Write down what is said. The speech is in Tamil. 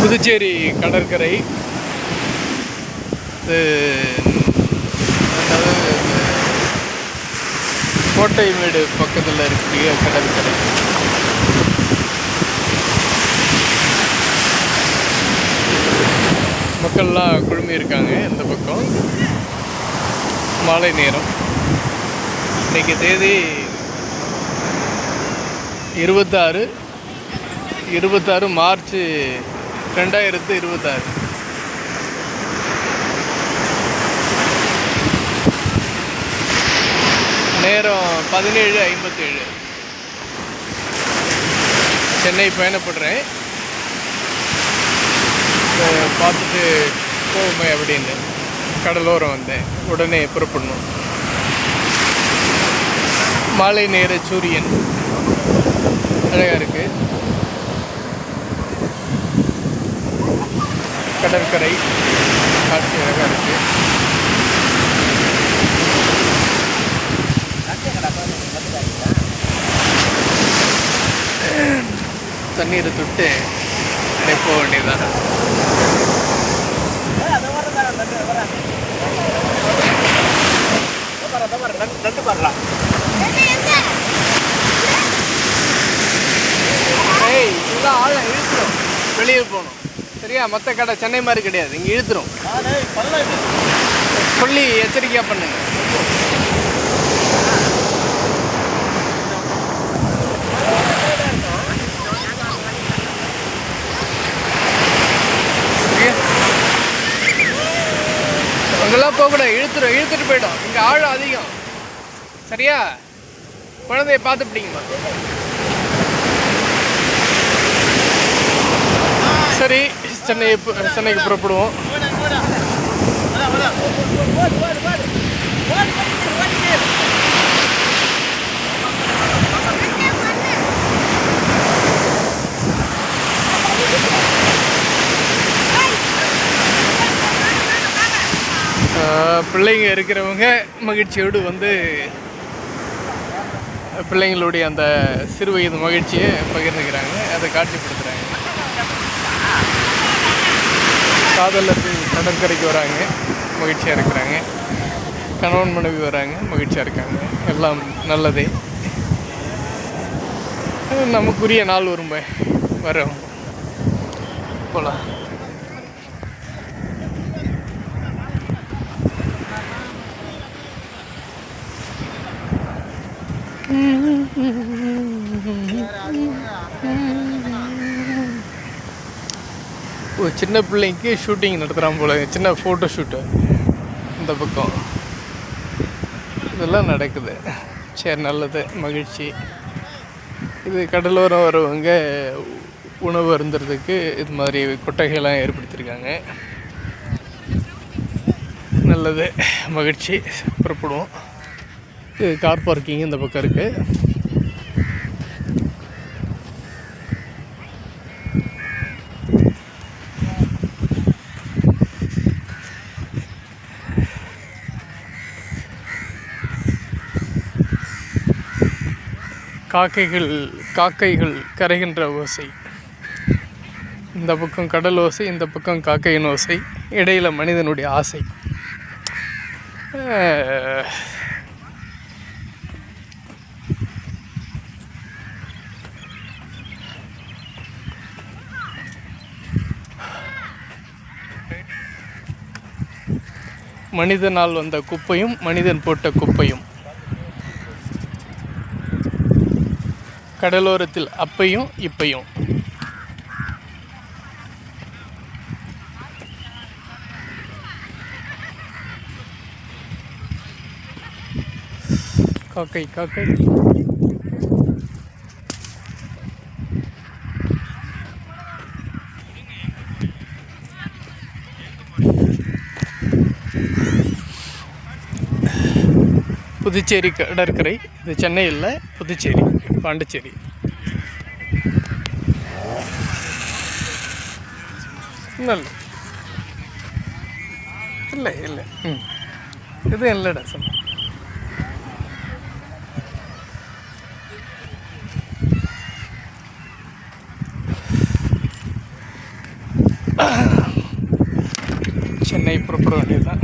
புதுச்சேரி கடற்கரை கோட்டை மேடு பக்கத்தில் இருக்கிற கடற்கரை. மக்கள்லாம் குழுமி இருக்காங்க. இந்த பக்கம் மாலை நேரம். இன்றைக்கி தேதி 26 மார்ச் 2026. நேரம் 17:57. சென்னை பயணப்படுறேன். பார்த்துட்டு போகுமே அப்படின்னு கடலோரம் வந்தேன். உடனே புறப்படணும். மாலை நேர சூரியன் அழகாக இருக்குது. கடற்கரை காட்சி அழகாக இருக்குது. தண்ணீரை தொட்டு போக வேண்டியதுதான். இதெல்லாம் ஆழ இழுத்துரும். வெளியே போகணும் சரியா? மற்ற கடை சென்னை மாதிரி கிடையாது. இங்கே இழுத்துரும். சொல்லி எச்சரிக்கையாக பண்ணுங்க. அங்கெல்லாம் போகக்கூடாது. இழுத்துட்டு போயிடும். இங்கே ஆழம் அதிகம் சரியா? குழந்தைய பார்த்து பிடிங்கம்மா. சரி, சென்னைக்கு புறப்படுவோம். பிள்ளைங்க இருக்கிறவங்க மகிழ்ச்சியோடு வந்து பிள்ளைங்களுடைய அந்த சிறு வயது மகிழ்ச்சியை பகிர்ந்துக்கிறாங்க. அதை காட்சிப்படுத்துகிறாங்க. காதலர்கள் கடற்கரைக்கு வராங்க, மகிழ்ச்சியாக இருக்கிறாங்க. கணவன் மனைவி வராங்க, மகிழ்ச்சியாக இருக்காங்க. எல்லாம் நல்லதே. நமக்குரிய நாள் வரும்ப வரோம் போகலாம். ஒரு சின்ன பிள்ளைக்கு ஷூட்டிங் நடத்துகிறான் போல. சின்ன ஃபோட்டோ ஷூட்டு இந்த பக்கம் இதெல்லாம் நடக்குது. சரி, நல்லது, மகிழ்ச்சி. இது கடலோரம் வரவங்க உணவு அருந்துறதுக்கு இது மாதிரி கொட்டகைலாம் ஏற்படுத்தியிருக்காங்க. நல்லது, மகிழ்ச்சி. புறப்படுவோம். இது கார் பார்க்கிங் இந்த பக்கம் இருக்குது. காக்கைகள் கரைகின்ற ஓசை. இந்த பக்கம் கடல் ஓசை, இந்த பக்கம் காக்கையின் ஓசை. இடையில் மனிதனுடைய ஆசை. மனிதனால் வந்த குப்பையும் மனிதன் போட்ட குப்பையும். கடலோரத்தில் அப்பையும் இப்பையும். காக்கை புதுச்சேரி கடற்கரை. இது சென்னை இல்லை, புதுச்சேரி, பாண்டிச்சேரி. இல்லை இது இல்லைடா சொன்ன. சென்னை புறப்பட வேண்டியதுதான்.